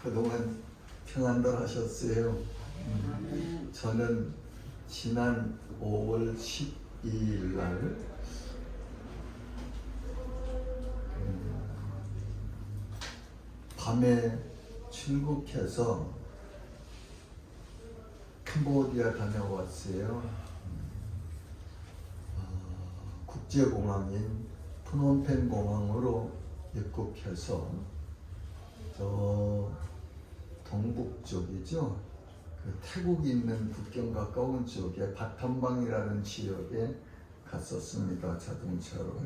그동안 평안들 하셨어요? 저는 지난 5월 12일 날 밤에 출국해서 캄보디아 다녀왔어요. 국제공항인 프놈펜 공항으로 입국해서 저 동북 쪽이죠. 그 태국이 있는 국경 가까운 쪽에 바탐방이라는 지역에 갔었습니다. 자동차로.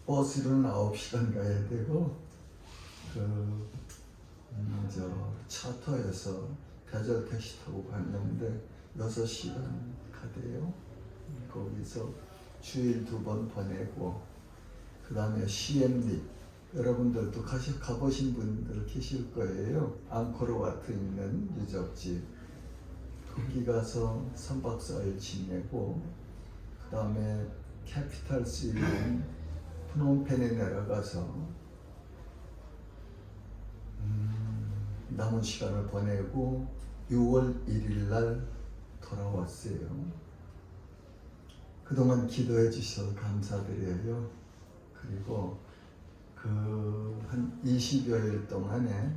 버스로는 9시간 가야 되고 저 차터에서 대절 택시 타고 갔는데 6시간 가대요. 거기서 주일 2번 보내고 그 다음에 시엠립, 여러분들도 가보신 분들 계실 거예요. 앙코르와트 있는 유적지, 거기 가서 3박 4일 지내고 그 다음에 캐피탈 시티인 프놈펜에 내려가서 남은 시간을 보내고 6월 1일 날 돌아왔어요. 그동안 기도해 주셔서 감사드려요. 그리고 한 20여일 동안에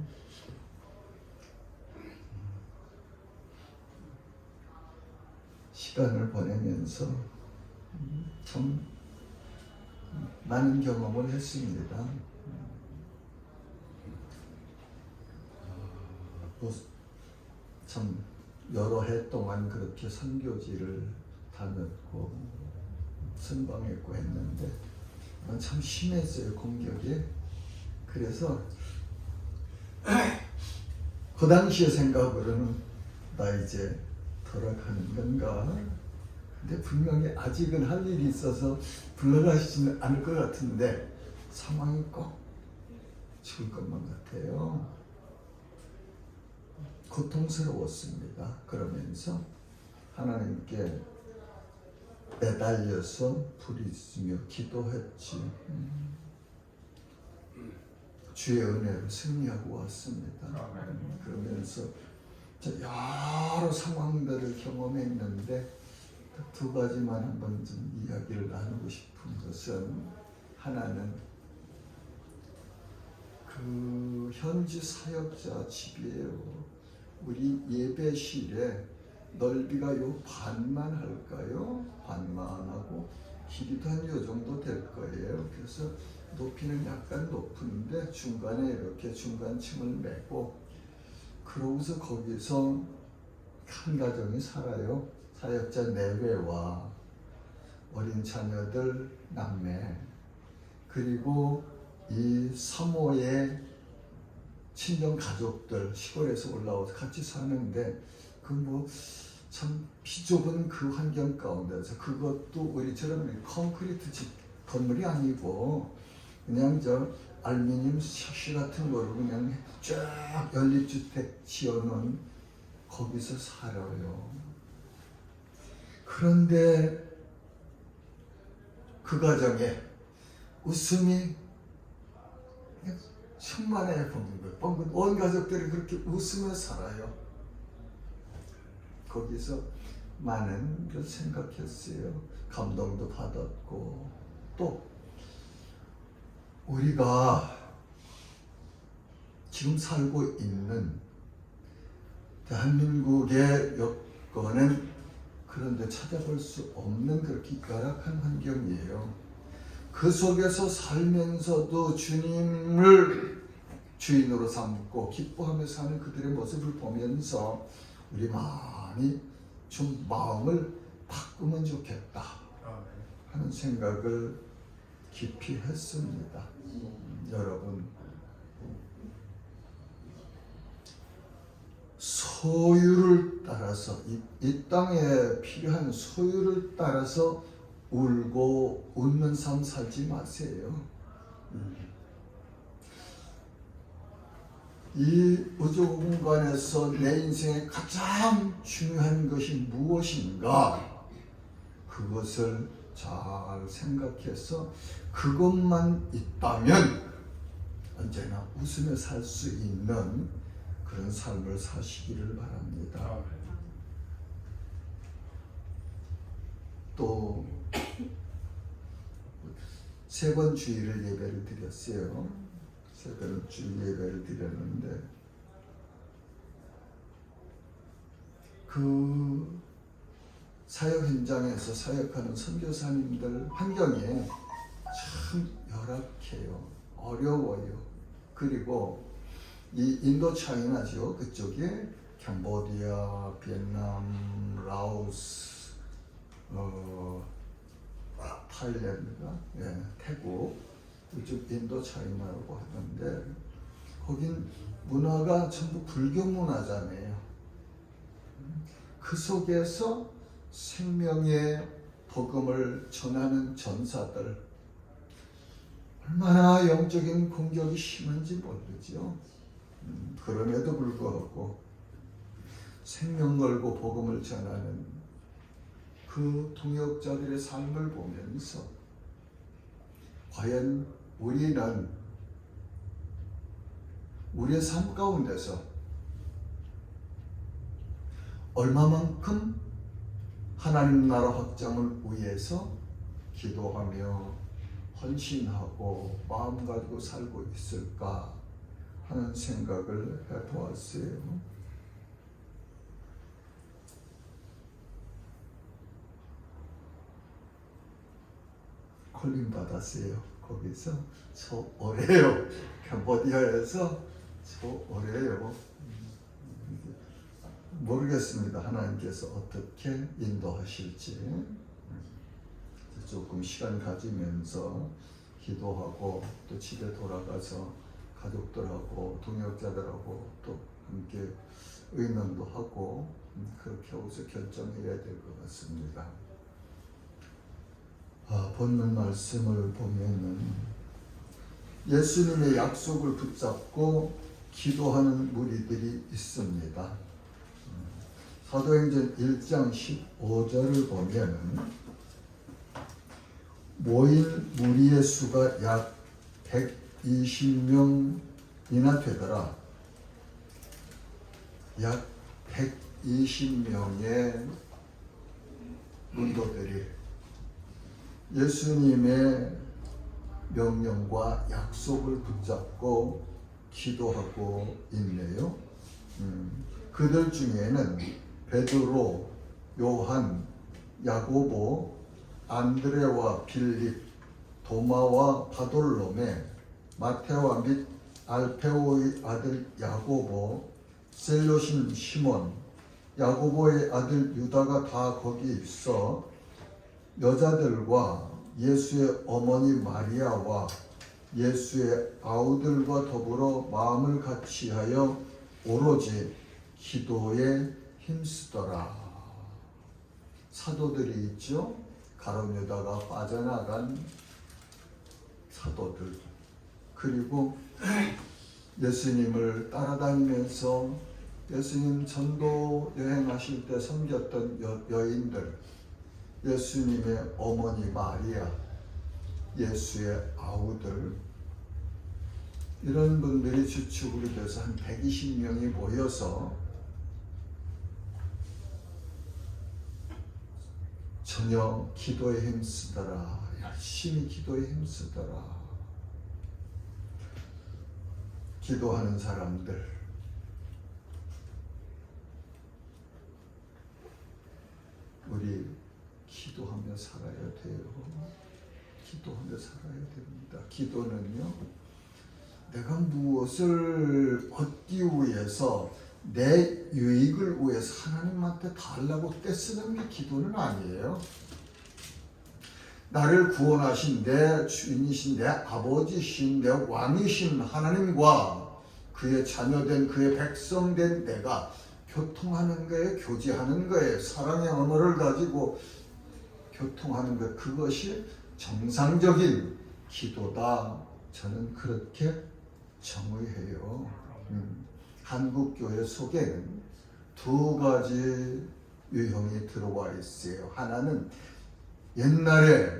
시간을 보내면서 참 많은 경험을 했습니다. 참 여러 해 동안 그렇게 선교지를 다녔고 순방했고 했는데 참 심했어요, 공격이. 그래서 그 당시의 생각으로는 나 이제 돌아가는 건가? 근데 분명히 아직은 할 일이 있어서 불러가시지는 않을 것 같은데 상황이 꼭 죽을 것만 같아요. 고통스러웠습니다. 그러면서 하나님께 매달려서 부르짖으며 기도했지. 주의 은혜로 승리하고 왔습니다. 그러면서 여러 상황들을 경험했는데 2가지만 한번 좀 이야기를 나누고 싶은 것은, 하나는 그 현지 사역자 집이에요. 우리 예배실에 넓이가 요 반만 할까요? 반만 하고 길이도 한 요 정도 될 거예요. 그래서 높이는 약간 높은데 중간에 이렇게 중간층을 메고, 그러고서 거기서 한 가정이 살아요. 사역자 내외와 어린 자녀들, 남매, 그리고 이 사모의 친정 가족들 시골에서 올라와서 같이 사는데, 그 참 비좁은 그 환경 가운데서, 그것도 우리처럼 콘크리트 집 건물이 아니고 그냥 저 알루미늄 샤시 같은 거로 그냥 쫙 연립주택 지어놓은, 거기서 살아요. 그런데 그 가정에 웃음이 충만해 보는 거예요. 온 가족들이 그렇게 웃으며 살아요. 거기서 많은 걸 생각했어요. 감동도 받았고, 또 우리가 지금 살고 있는 대한민국의 여건은 그런데 찾아볼 수 없는 그렇게 열악한 환경이에요. 그 속에서 살면서도 주님을 주인으로 삼고 기뻐하며 사는 그들의 모습을 보면서 우리 많이 좀 마음을 바꾸면 좋겠다 하는 생각을 깊이 했습니다. 여러분, 소유를 따라서, 이 땅에 필요한 소유를 따라서 울고 웃는 삶 살지 마세요. 이 우주 공간에서 내 인생에 가장 중요한 것이 무엇인가? 그것을 잘 생각해서 그것만 있다면 언제나 웃으며 살 수 있는 그런 삶을 사시기를 바랍니다. 또 세 번 주일 예배를 드렸어요. 세 번 주일 예배를 드렸는데 그 사역 현장에서 사역하는 선교사님들 환경이 참 열악해요. 어려워요. 그리고 이 인도 차이나죠. 그쪽에 캄보디아, 베트남, 라오스, 타일랜드가, 태국, 이쪽 인도 차이나라고 하는데 거긴 문화가 전부 불교 문화잖아요. 그 속에서 생명의 복음을 전하는 전사들 얼마나 영적인 공격이 심한지 모르죠. 그럼에도 불구하고 생명 걸고 복음을 전하는 그 동역자들의 삶을 보면서 과연 우리는 우리의 삶 가운데서 얼마만큼 하나님 나라 확장을 위해서 기도하며 헌신하고 마음 가지고 살고 있을까 하는 생각을 해보았어요. 콜링 받았어요. 거기서 저 오래요. 캄보디아에서 저 오래요. 모르겠습니다. 하나님께서 어떻게 인도하실지. 조금 시간 가지면서 기도하고 또 집에 돌아가서 가족들하고 동역자들하고 또 함께 의논도 하고 그렇게 하고서 결정해야 될 것 같습니다. 본문 말씀을 보면은 예수님의 약속을 붙잡고 기도하는 무리들이 있습니다. 사도행전 1장 15절을 보면은 모인 무리의 수가 약 120명이나 되더라. 약 120명의 문도들이 예수님의 명령과 약속을 붙잡고 기도하고 있네요. 그들 중에는 베드로, 요한, 야고보, 안드레와 빌립, 도마와 바돌로메, 마테와 및 알페오의 아들 야고보, 셀롯인 시몬, 야고보의 아들 유다가 다 거기 있어 여자들과 예수의 어머니 마리아와 예수의 아우들과 더불어 마음을 같이하여 오로지 기도에 힘쓰더라. 사도들이 있죠. 가룟 유다가 빠져나간 사도들, 그리고 예수님을 따라다니면서 예수님 전도 여행하실 때 섬겼던 여인들, 예수님의 어머니 마리아, 예수의 아우들, 이런 분들이 주축으로 돼서 한 120명이 모여서 전혀 기도에 힘쓰더라. 열심히 기도에 힘쓰더라. 기도하는 사람들, 우리 기도하며 살아야 돼요. 기도하며 살아야 됩니다. 기도는요, 내가 무엇을 얻기 위해서 내 유익을 위해서 하나님한테 달라고 떼쓰는 게 기도는 아니에요. 나를 구원하신 내 주인이신 내 아버지신 내 왕이신 하나님과 그의 자녀된 그의 백성된 내가 교통하는 거에, 교제하는 거에, 사랑의 언어를 가지고 교통하는 것, 그것이 정상적인 기도다. 저는 그렇게 정의해요. 한국 교회 속에는 두 가지 유형이 들어와 있어요. 하나는 옛날에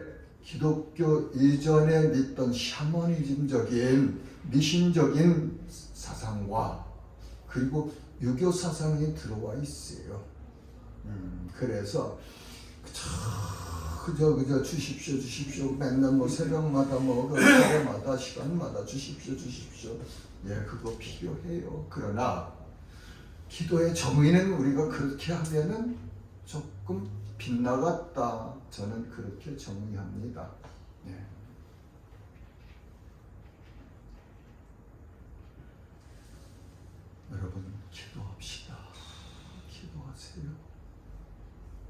기독교 이전에 믿던 샤머니즘적인 미신적인 사상과 그리고 유교 사상이 들어와 있어요. 그래서 그저 주십시오 맨날 뭐 새벽마다 뭐 시간마다 주십시오. 예, 그거 필요해요. 그러나 기도의 정의는 우리가 그렇게 하면은 조금 빗나갔다. 저는 그렇게 정의합니다. 네. 여러분 기도합시다. 기도하세요.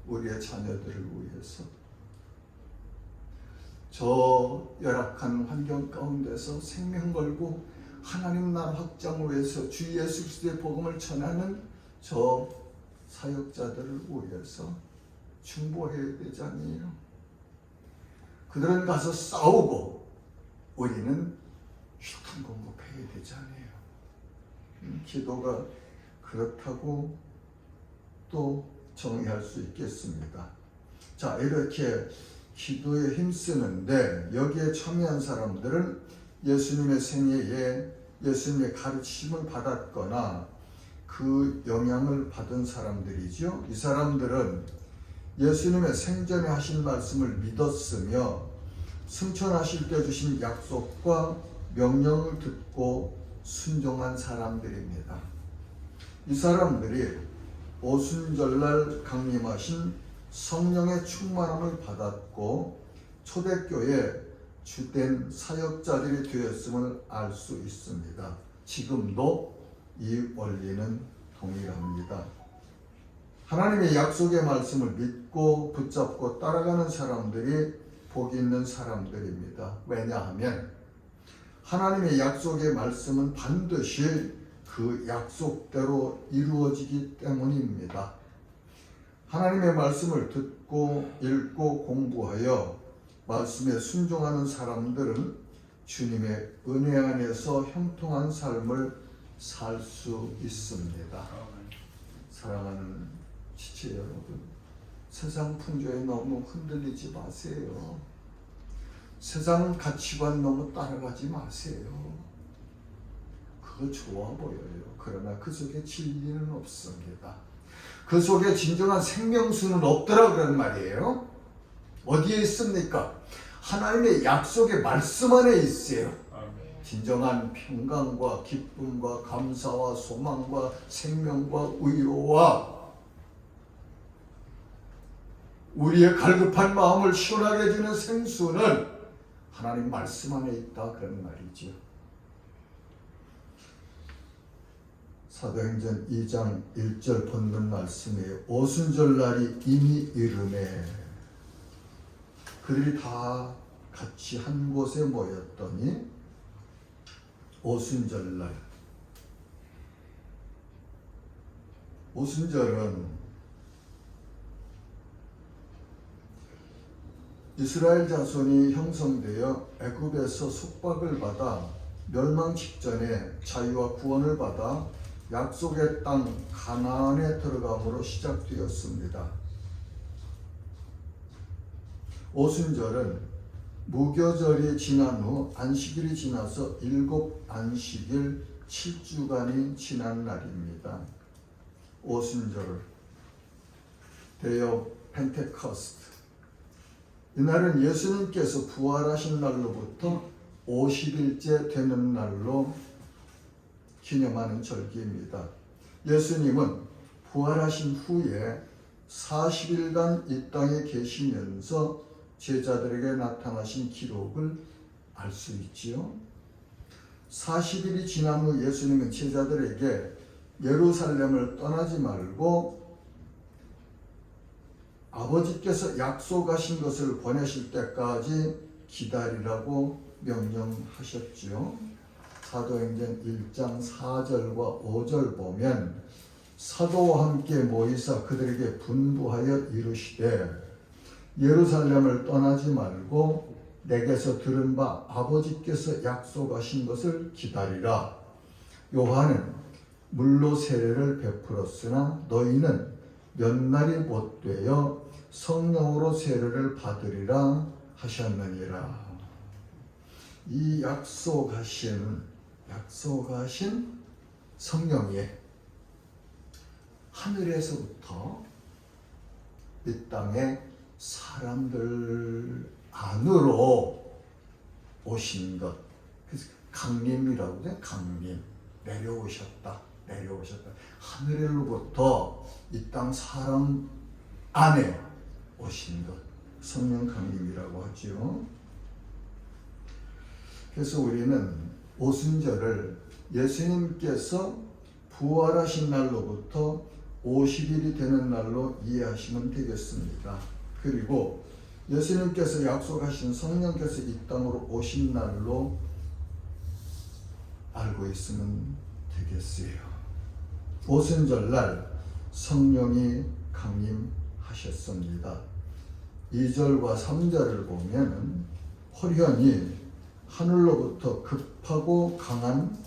우리의 자녀들을 위해서. 저 열악한 환경 가운데서 생명 걸고 하나님 나라 확장을 위해서 주 예수 그리스도의 복음을 전하는 저 사역자들을 위해서 중보해야 되잖아요. 그들은 가서 싸우고 우리는 흉탄 공급해야 되잖아요. 기도가 그렇다고 또 정의할 수 있겠습니다. 자, 이렇게 기도에 힘쓰는데 여기에 참여한 사람들은 예수님의 생애에 예수님의 가르침을 받았거나 그 영향을 받은 사람들이죠. 이 사람들은 예수님의 생전에 하신 말씀을 믿었으며 승천하실 때 주신 약속과 명령을 듣고 순종한 사람들입니다. 이 사람들이 오순절날 강림하신 성령의 충만함을 받았고 초대교회 주된 사역자들이 되었음을 알 수 있습니다. 지금도 이 원리는 동일합니다. 하나님의 약속의 말씀을 믿고 붙잡고 따라가는 사람들이 복이 있는 사람들입니다. 왜냐하면 하나님의 약속의 말씀은 반드시 그 약속대로 이루어지기 때문입니다. 하나님의 말씀을 듣고 읽고 공부하여 말씀에 순종하는 사람들은 주님의 은혜 안에서 형통한 삶을 살 수 있습니다. 사랑하는 지체 여러분, 세상 풍조에 너무 흔들리지 마세요. 세상 가치관 너무 따라가지 마세요. 그거 좋아 보여요. 그러나 그 속에 진리는 없습니다. 그 속에 진정한 생명수는 없더라 그런 말이에요. 어디에 있습니까? 하나님의 약속의 말씀 안에 있어요. 진정한 평강과 기쁨과 감사와 소망과 생명과 위로와 우리의 갈급한 마음을 시원하게 해주는 생수는 하나님 말씀 안에 있다 그런 말이죠. 사도행전 2장 1절 본문 말씀에 오순절날이 이미 이르매 그들이 다 같이 한 곳에 모였더니 오순절날, 오순절은 이스라엘 자손이 형성되어 애굽에서 속박을 받아 멸망 직전에 자유와 구원을 받아 약속의 땅 가나안에 들어감으로 시작되었습니다. 오순절은 무교절이 지난 후 안식일이 지나서 7 안식일 7주간이 지난 날입니다. 오순절, Day of Pentecost. 이날은 예수님께서 부활하신 날로부터 50일째 되는 날로 기념하는 절기입니다. 예수님은 부활하신 후에 40일간 이 땅에 계시면서 제자들에게 나타나신 기록을 알 수 있지요. 40일이 지난 후 예수님은 제자들에게 예루살렘을 떠나지 말고 아버지께서 약속하신 것을 보내실 때까지 기다리라고 명령하셨지요. 사도행전 1장 4절과 5절 보면 사도와 함께 모이사 그들에게 분부하여 이르시되 예루살렘을 떠나지 말고 내게서 들은 바 아버지께서 약속하신 것을 기다리라. 요한은 물로 세례를 베풀었으나 너희는 몇 날이 못 되어 성령으로 세례를 받으리라 하셨느니라. 이 약속하신 성령이 하늘에서부터 이 땅에 사람들 안으로 오신 것. 그래서 강림이라고 해요. 강림. 내려오셨다. 하늘로부터 이 땅 사람 안에 오신 것. 성령 강림이라고 하죠. 그래서 우리는 오순절을 예수님께서 부활하신 날로부터 50일이 되는 날로 이해하시면 되겠습니다. 그리고 예수님께서 약속하신 성령께서 이 땅으로 오신 날로 알고 있으면 되겠어요. 오순절날 성령이 강림하셨습니다. 2절과 3절을 보면 호련히 하늘로부터 급하고 강한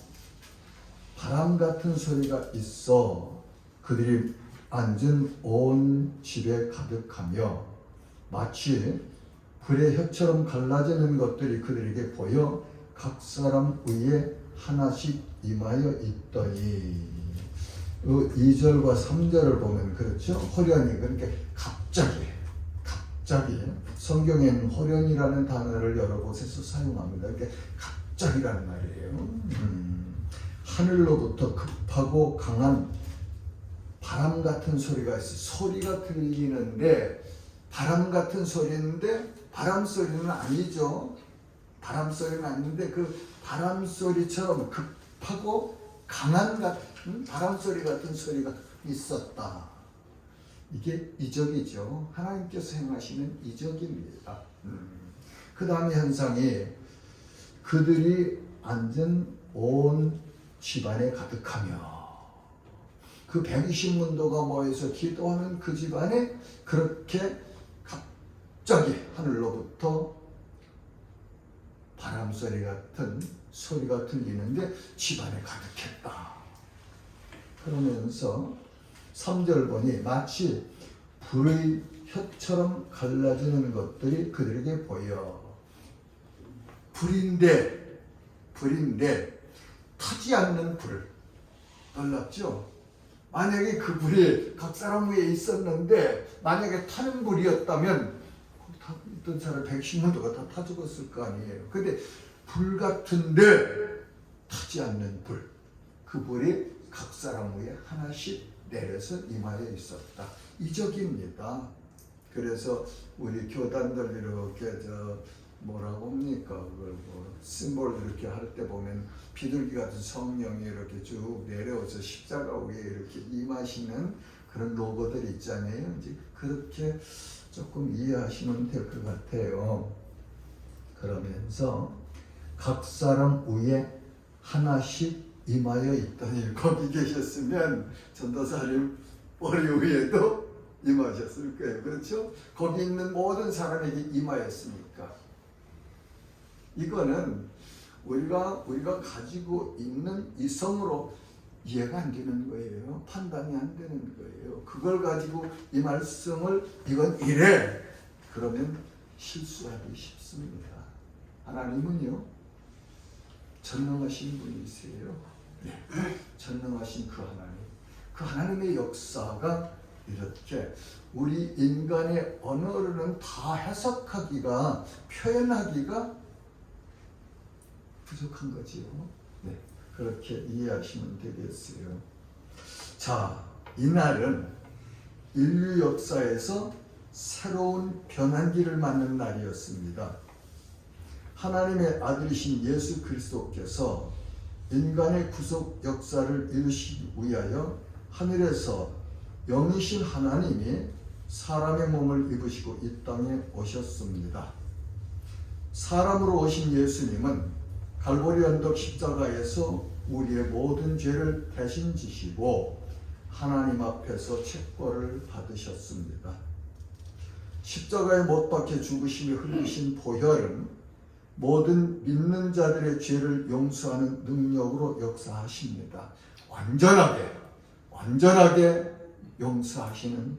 바람 같은 소리가 있어 그들이 앉은 온 집에 가득하며 마치 불의 혀처럼 갈라지는 것들이 그들에게 보여 각 사람 위에 하나씩 임하여 있더니 2절과 3절을 보면 그렇죠. 호련히 그렇게 갑자기 성경에는 호련이라는 단어를 여러 곳에서 사용합니다. 이렇게 갑자기라는 말이에요. 하늘로부터 급하고 강한 바람 같은 소리가 있어. 소리가 들리는데 바람 같은 소리인데 바람 소리는 아니죠. 바람 소리는 아닌데 그 바람 소리처럼 급하고 강한 같은 바람 소리 같은 소리가 있었다. 이게 이적이죠. 하나님께서 행하시는 이적입니다. 그 다음에 현상이 그들이 앉은 온 집안에 가득하며 그 120문도가 모여서 기도하는 그 집안에 그렇게 갑자기 하늘로부터 바람소리 같은 소리가 들리는데 집안에 가득했다. 그러면서 3절 보니 마치 불의 혀처럼 갈라지는 것들이 그들에게 보여. 불인데 타지 않는 불. 놀랍죠? 만약에 그 불이 각 사람 위에 있었는데 만약에 타는 불이었다면 있던 사람 110문도가 다 타 죽었을 거 아니에요. 근데 불 같은데 타지 않는 불. 그 불이 각 사람 위에 하나씩 내려서 임하여 있었다. 이적입니다. 그래서 우리 교단들 이렇게 뭐라고 합니까? 그걸 심볼 이렇게 할 때 보면 비둘기 같은 성령이 이렇게 쭉 내려오서 십자가 위에 이렇게 임하시는 그런 로고들 있잖아요. 이제 그렇게 조금 이해하시면 될 것 같아요. 그러면서 각 사람 위에 하나씩 임하여 있더니 거기 계셨으면 전도사님 머리 위에도 임하셨을 거예요. 그렇죠? 거기 있는 모든 사람에게 임하였으니까. 이거는 우리가 가지고 있는 이성으로 이해가 안 되는 거예요. 판단이 안 되는 거예요. 그걸 가지고 이 말씀을 이건 이래 그러면 실수하기 쉽습니다. 하나님은요 전능하신 분이세요. 네. 전능하신 그 하나님의 역사가 이렇게 우리 인간의 언어로는 다 해석하기가 표현하기가 부족한 거지요. 네. 그렇게 이해하시면 되겠어요. 자, 이날은 인류 역사에서 새로운 변환기를 맞는 날이었습니다. 하나님의 아들이신 예수 그리스도께서 인간의 구속 역사를 이루시기 위하여 하늘에서 영이신 하나님이 사람의 몸을 입으시고 이 땅에 오셨습니다. 사람으로 오신 예수님은 갈보리 언덕 십자가에서 우리의 모든 죄를 대신 지시고 하나님 앞에서 책벌을 받으셨습니다. 십자가에 못 박혀 죽으시며 흘리신 보혈은 모든 믿는 자들의 죄를 용서하는 능력으로 역사하십니다. 완전하게 용서하시는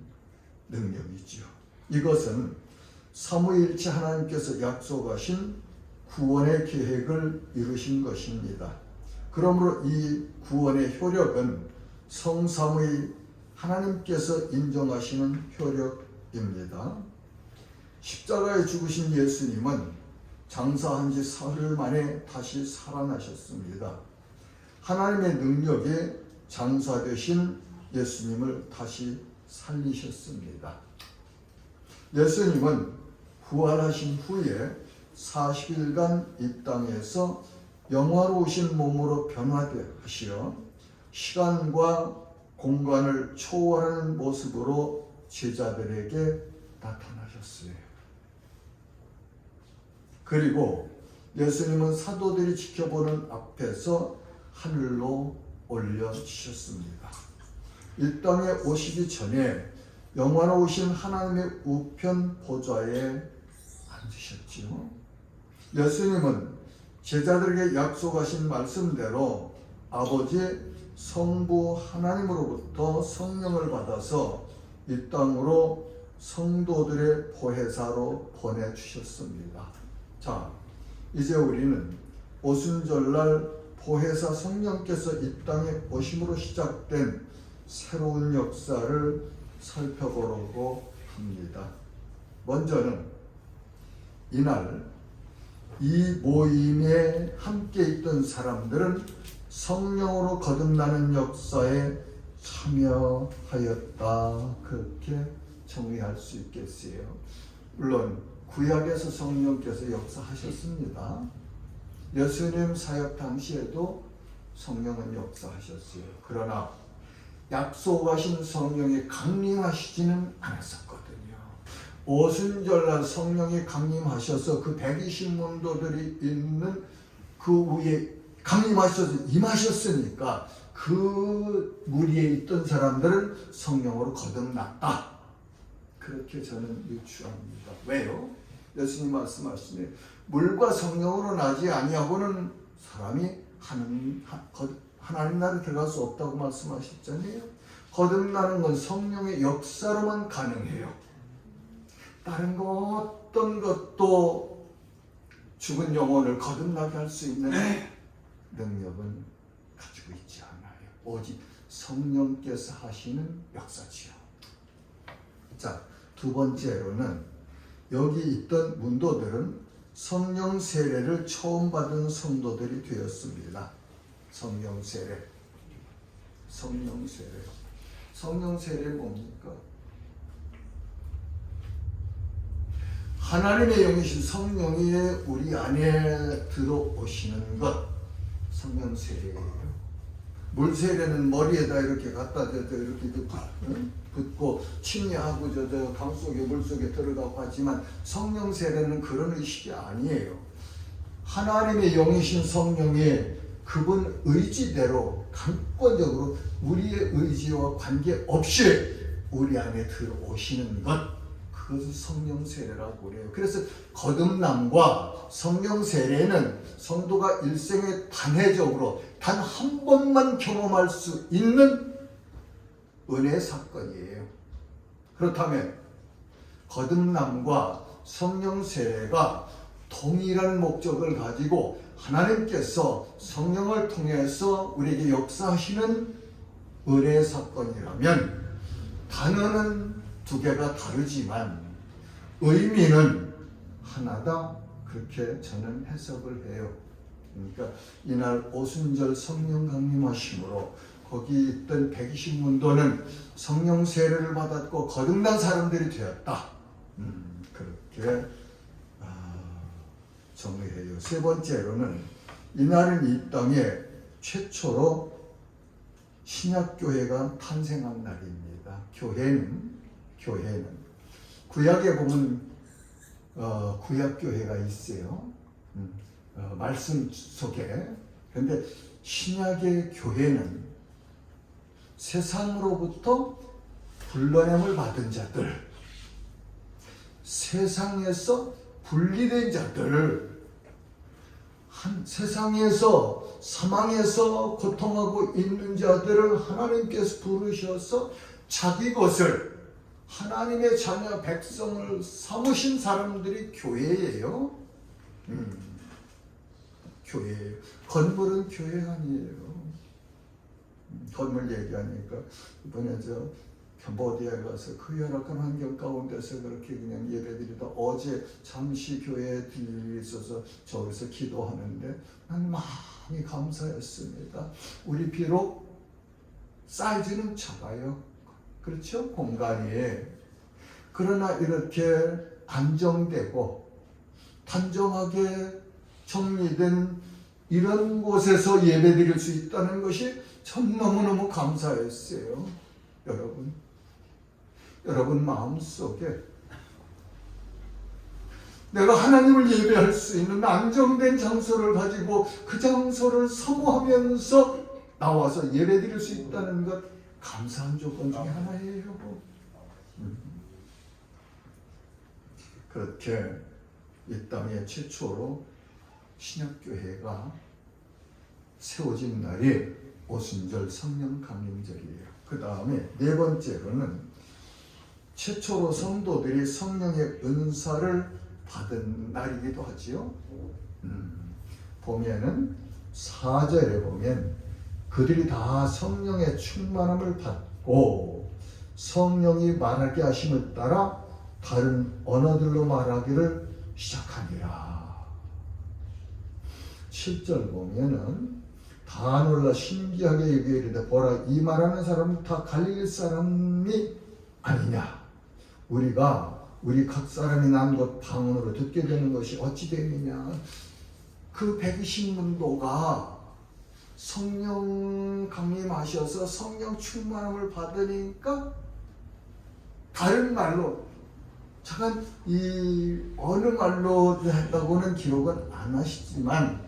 능력이지요. 이것은 삼위일체 하나님께서 약속하신 구원의 계획을 이루신 것입니다. 그러므로 이 구원의 효력은 성삼위 하나님께서 인정하시는 효력입니다. 십자가에 죽으신 예수님은 장사한 지 사흘 만에 다시 살아나셨습니다. 하나님의 능력에 장사되신 예수님을 다시 살리셨습니다. 예수님은 부활하신 후에 40일간 이 땅에서 영화로우신 몸으로 변화하시어 시간과 공간을 초월하는 모습으로 제자들에게 나타나셨어요. 그리고 예수님은 사도들이 지켜보는 앞에서 하늘로 올려주셨습니다. 이 땅에 오시기 전에 영화로우신 하나님의 우편 보좌에 앉으셨지요. 예수님은 제자들에게 약속하신 말씀대로 아버지 성부 하나님으로부터 성령을 받아서 이 땅으로 성도들의 보혜사로 보내주셨습니다. 자, 이제 우리는 오순절날 보혜사 성령께서 이 땅에 오심으로 시작된 새로운 역사를 살펴보려고 합니다. 먼저는 이날 이 모임에 함께 있던 사람들은 성령으로 거듭나는 역사에 참여하였다. 그렇게 정의할 수 있겠어요. 물론 구약에서 성령께서 역사하셨습니다. 예수님 사역 당시에도 성령은 역사하셨어요. 그러나 약속하신 성령이 강림하시지는 않았었거든요. 오순절날 성령이 강림하셔서 그 120문도들이 있는 그 위에 강림하셔서 임하셨으니까 그 무리에 있던 사람들은 성령으로 거듭났다. 그렇게 저는 유추합니다. 왜요? 예수님 말씀하시네. 물과 성령으로 나지 아니하고는 사람이 하나님 나라에 들어갈 수 없다고 말씀하셨잖아요. 거듭나는 건 성령의 역사로만 가능해요. 다른 어떤 것도 죽은 영혼을 거듭나게 할 수 있는 능력은 가지고 있지 않아요. 오직 성령께서 하시는 역사지요. 자, 두 번째로는 여기 있던 문도들은 성령 세례를 처음 받은 성도들이 되었습니다. 성령 세례. 성령 세례 뭡니까? 하나님의 영이신 성령이 우리 안에 들어오시는 것, 성령 세례예요. 물 세례는 머리에다 이렇게 갖다 대서 이렇게 붓고 침례하고 저 강 속에 물 속에 들어가고 하지만 성령 세례는 그런 의식이 아니에요. 하나님의 영이신 성령이 그분 의지대로 강권적으로 우리의 의지와 관계없이 우리 안에 들어오시는 것, 그것을 성령 세례라고 그래요. 그래서 거듭남과 성령 세례는 성도가 일생에 단회적으로 단 한 번만 경험할 수 있는 은혜 사건이에요. 그렇다면 거듭남과 성령 세례가 동일한 목적을 가지고 하나님께서 성령을 통해서 우리에게 역사하시는 은혜 사건이라면 단어는 두 개가 다르지만 의미는 하나다. 그렇게 저는 해석을 해요. 그러니까 이날 오순절 성령 강림하심으로 거기 있던 120문도는 성령 세례를 받았고 거듭난 사람들이 되었다. 그렇게 정의해요. 세 번째로는 이날은 이 땅에 최초로 신약교회가 탄생한 날입니다. 교회는 구약에 보면 구약교회가 있어요. 말씀 속에. 그런데 신약의 교회는 세상으로부터 불러냄을 받은 자들, 세상에서 분리된 자들, 세상에서 사망에서 고통하고 있는 자들을 하나님께서 부르셔서 자기 것을 하나님의 자녀 백성을 삼으신 사람들이 교회예요. 교회예요. 건물은 교회 아니에요. 건물 얘기하니까 이번에 캄보디아에 가서 그 열악한 환경 가운데서 그렇게 그냥 예배드리다 어제 잠시 교회에 들릴 일이 있어서 저기서 기도하는데 난 많이 감사했습니다. 우리 비록 사이즈는 작아요. 그렇죠? 공간이. 그러나 이렇게 안정되고 단정하게 정리된 이런 곳에서 예배드릴 수 있다는 것이 전 너무너무 감사했어요. 여러분 마음속에 내가 하나님을 예배할 수 있는 안정된 장소를 가지고 그 장소를 사모하면서 나와서 예배드릴 수 있다는 것 감사한 조건 중에 하나예요. 그렇게 이 땅에 최초로 신약교회가 세워진 날이 오순절 성령 강림절이에요. 그 다음에 네 번째로는 최초로 성도들이 성령의 은사를 받은 날이기도 하지요. 보면은 4절에 보면 그들이 다 성령의 충만함을 받고 성령이 말하게 하심을 따라 다른 언어들로 말하기를 시작하니라. 7절 보면은 다 놀라 신기하게 얘기하되 보라 이 말하는 사람은 다 갈릴리 사람이 아니냐. 우리 각 사람이 난 곳 방언으로 듣게 되는 것이 어찌 되느냐. 그 120문도가 성령 강림하셔서 성령 충만함을 받으니까 다른 말로 잠깐 이 어느 말로 했다고는 기록은 안 하시지만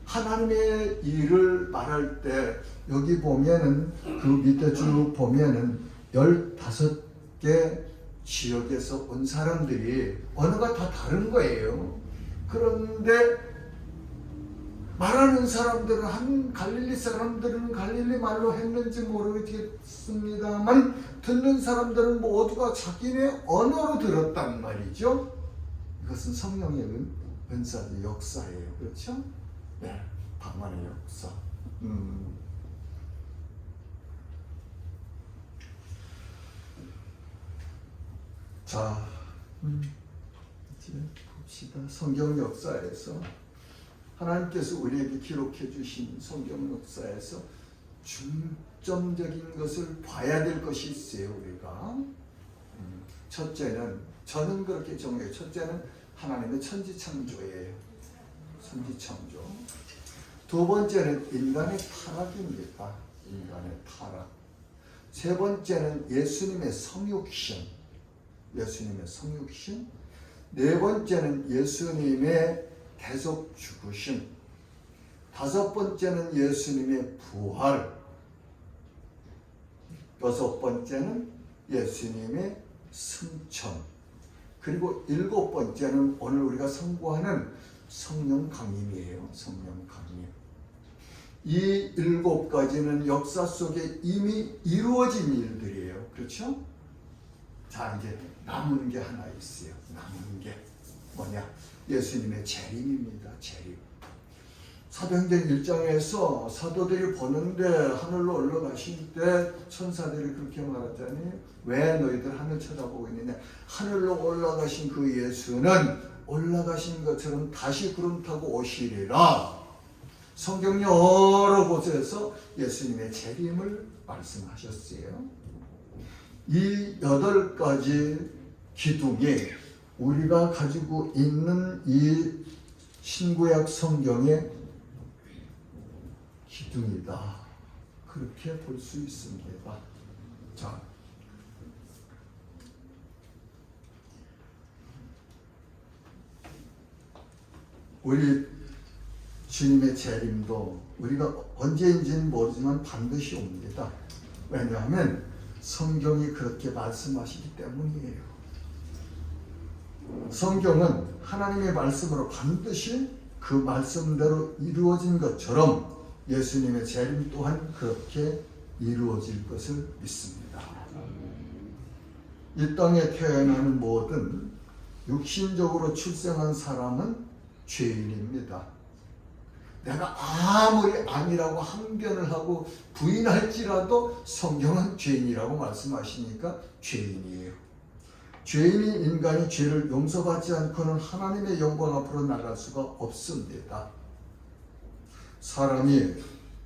하나님의 일을 말할 때 여기 보면은 그 밑에 쭉 보면은 15개 지역에서 온 사람들이 언어가 다 다른 거예요. 그런데 말하는 사람들은 갈릴리 사람들은 갈릴리 말로 했는지 모르겠습니다만 듣는 사람들은 모두가 자기네 언어로 들었단 말이죠. 이것은 성령의 은사의 역사예요. 그렇죠? 네, 방언의 역사. 자, 이제 봅시다. 성경 역사에서 하나님께서 우리에게 기록해 주신 성경 역사에서 중점적인 것을 봐야 될 것이 있어요. 우리가 첫째는 저는 그렇게 정해요. 첫째는 하나님의 천지창조예요. 천지창조. 두 번째는 인간의 타락입니다. 인간의 타락. 세 번째는 예수님의 성육신. 예수님의 성육신. 네 번째는 예수님의 계속 죽으심. 다섯 번째는 예수님의 부활. 여섯 번째는 예수님의 승천. 그리고 일곱 번째는 오늘 우리가 선고하는 성령 강림이에요. 성령 강림. 이 일곱 가지는 역사 속에 이미 이루어진 일들이에요. 그렇죠? 자, 이제 남은 게 하나 있어요. 남은 게 뭐냐? 예수님의 재림입니다. 재림. 사도행전 1장에서 사도들이 보는데 하늘로 올라가실 때 천사들이 그렇게 말하자니 왜 너희들 하늘 쳐다보고 있느냐. 하늘로 올라가신 그 예수는 올라가신 것처럼 다시 구름 타고 오시리라. 성경 여러 곳에서 예수님의 재림을 말씀하셨어요. 이 8가지 기둥이 우리가 가지고 있는 이 신구약 성경의 기둥이다. 그렇게 볼 수 있습니다. 자, 우리 주님의 재림도 우리가 언제인지는 모르지만 반드시 옵니다. 왜냐하면 성경이 그렇게 말씀하시기 때문이에요. 성경은 하나님의 말씀으로 반드시 그 말씀대로 이루어진 것처럼 예수님의 재림 또한 그렇게 이루어질 것을 믿습니다. 이 땅에 태어나는 모든 육신적으로 출생한 사람은 죄인입니다. 내가 아무리 아니라고 항변을 하고 부인할지라도 성경은 죄인이라고 말씀하시니까 죄인이에요. 죄인인 인간이 죄를 용서받지 않고는 하나님의 영광 앞으로 나갈 수가 없습니다. 사람이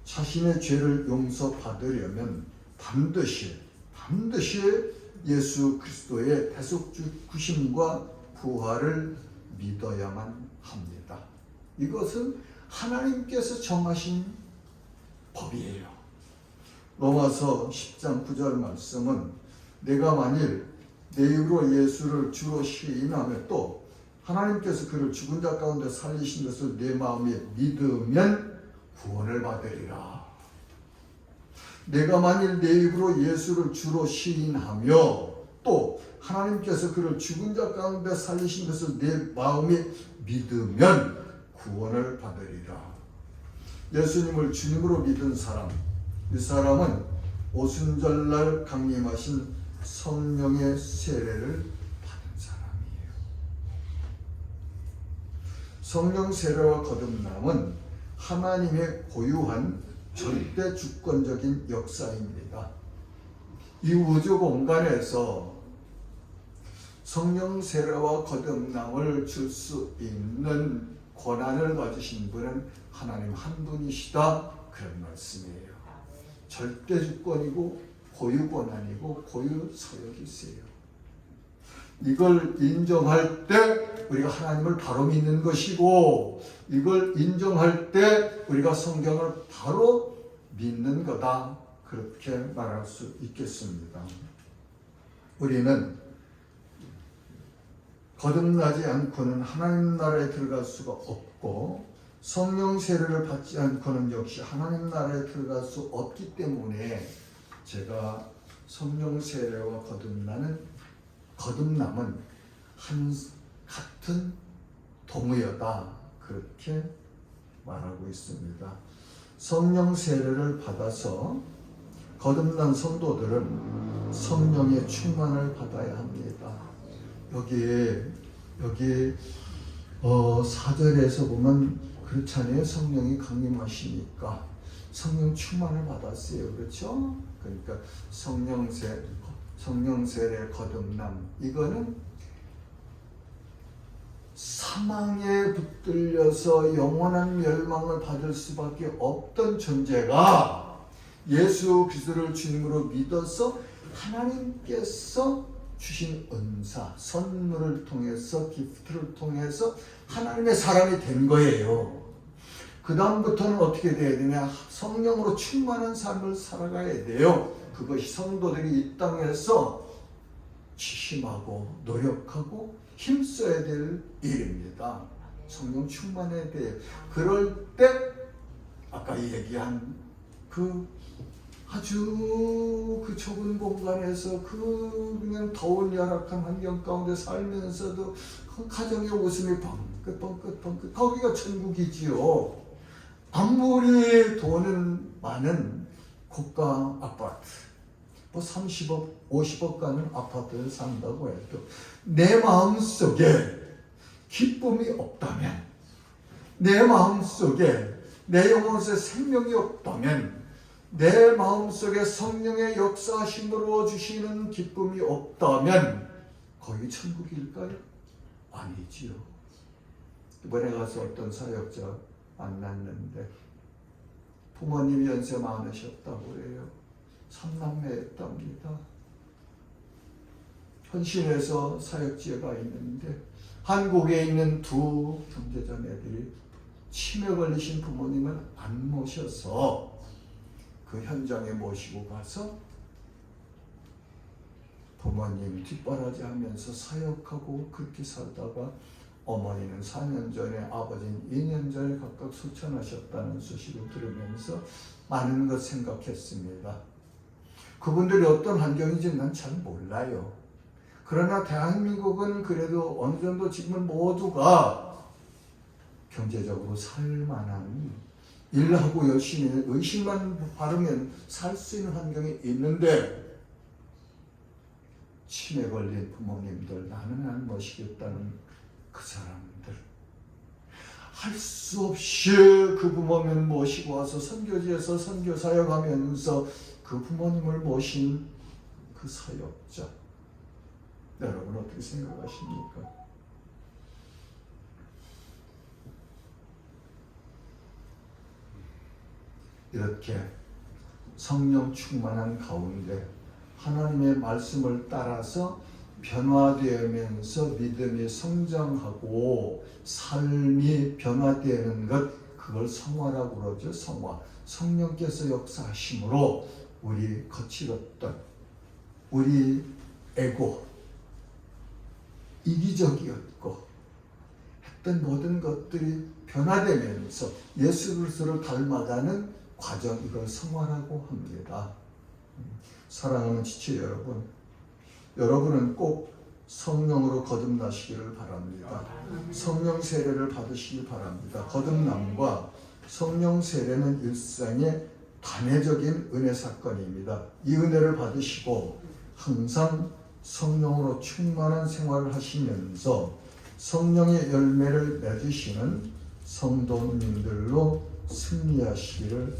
자신의 죄를 용서받으려면 반드시 예수 그리스도의 대속주심과 부활을 믿어야만 합니다. 이것은 하나님께서 정하신 법이에요. 로마서 10장 9절 말씀은 내가 만일 내 입으로 예수를 주로 시인하며 또 하나님께서 그를 죽은 자 가운데 살리신 것을 내 마음에 믿으면 구원을 받으리라. 내가 만일 내 입으로 예수를 주로 시인하며 또 하나님께서 그를 죽은 자 가운데 살리신 것을 내 마음에 믿으면 구원을 받으리라. 예수님을 주님으로 믿은 사람, 이 사람은 오순절날 강림하신 성령의 세례를 받은 사람이에요. 성령 세례와 거듭남은 하나님의 고유한 절대 주권적인 역사입니다. 이 우주 공간에서 성령 세례와 거듭남을 줄 수 있는 권한을 가지신 분은 하나님 한 분이시다, 그런 말씀이에요. 절대 주권이고 고유 권한이고 고유 서역이세요. 이걸 인정할 때 우리가 하나님을 바로 믿는 것이고, 이걸 인정할 때 우리가 성경을 바로 믿는 거다, 그렇게 말할 수 있겠습니다. 우리는 거듭나지 않고는 하나님 나라에 들어갈 수가 없고, 성령 세례를 받지 않고는 역시 하나님 나라에 들어갈 수 없기 때문에 제가 성령 세례와 거듭남은 같은 동의어다, 그렇게 말하고 있습니다. 성령 세례를 받아서 거듭난 성도들은 성령의 충만을 받아야 합니다. 여기 4절에서 보면 그렇잖아요. 성령이 강림하시니까 성령 충만을 받았어요. 그렇죠? 그러니까 성령 세례 거듭남, 이거는 사망에 붙들려서 영원한 멸망을 받을 수밖에 없던 존재가 예수 그리스도를 주님으로 믿어서 하나님께서 주신 은사, 선물을 통해서, 기프트를 통해서 하나님의 사람이 된 거예요. 그 다음부터는 어떻게 돼야 되냐? 성령으로 충만한 삶을 살아가야 돼요. 그것이 성도들이 이 땅에서 지심하고 노력하고 힘써야 될 일입니다. 성령 충만해야 돼요. 그럴 때 아까 얘기한 아주 좁은 공간에서 그냥 더운 열악한 환경 가운데 살면서도 그 가정의 웃음이 뻥긋 거기가 천국이지요. 아무리 돈은 많은 고가 아파트, 30억, 50억 가는 아파트를 산다고 해도 내 마음속에 기쁨이 없다면, 내 마음속에 내 영혼의 생명이 없다면, 내 마음속에 성령의 역사하심으로 주시는 기쁨이 없다면 거기 천국일까요? 아니지요. 이번에 가서 어떤 사역자 만났는데 부모님이 연세 많으셨다고 해요. 3남매였답니다. 헌신해서 사역지가 있는데 한국에 있는 두 형제자매들이 치매 걸리신 부모님을 안 모셔서 그 현장에 모시고 가서 부모님 뒷바라지 하면서 사역하고 그렇게 살다가 어머니는 4년 전에, 아버지는 2년 전에 각각 소천하셨다는 소식을 들으면서 많은 것 생각했습니다. 그분들이 어떤 환경인지 난 잘 몰라요. 그러나 대한민국은 그래도 어느 정도 지금은 모두가 경제적으로 살만한, 일하고 열심히 의식만 바르면 살 수 있는 환경이 있는데, 치매 걸린 부모님들, 나는 안 모시겠다는 그 사람들, 할 수 없이 그 부모님 모시고 와서 선교지에서 선교 사역하면서 그 부모님을 모신 그 사역자, 여러분 어떻게 생각하십니까? 이렇게 성령 충만한 가운데 하나님의 말씀을 따라서 변화되면서 믿음이 성장하고 삶이 변화되는 것, 그걸 성화라고 그러죠. 성화. 성령께서 역사하심으로 우리 거칠었던, 우리 에고, 이기적이었고 했던 모든 것들이 변화되면서 예수 그리스도를 닮아가는 과정, 이걸 성화라고 합니다. 사랑하는 지체 여러분, 여러분은 꼭 성령으로 거듭나시기를 바랍니다. 성령 세례를 받으시기 바랍니다. 거듭남과 성령 세례는 일상의 단회적인 은혜 사건입니다. 이 은혜를 받으시고 항상 성령으로 충만한 생활을 하시면서 성령의 열매를 맺으시는 성도님들로 승리하시기를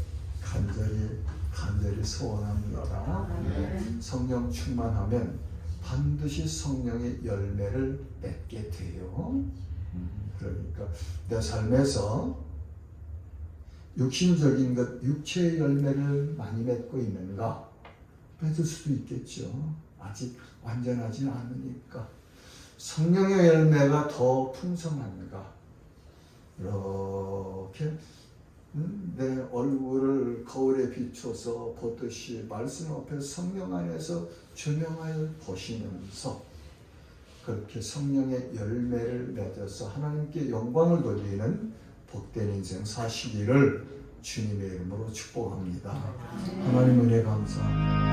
간절히 소원합니다. 성령 충만하면 반드시 성령의 열매를 맺게 돼요. 그러니까 내 삶에서 육신적인 것, 육체의 열매를 많이 맺고 있는가? 맺을 수도 있겠죠. 아직 완전하지 않으니까. 성령의 열매가 더 풍성한가? 이렇게 내 얼굴을 거울에 비춰서 보듯이 말씀 앞에 성령 안에서 조명하여 보시면서 그렇게 성령의 열매를 맺어서 하나님께 영광을 돌리는 복된 인생 사시기를 주님의 이름으로 축복합니다. 하나님 은혜 감사합니다.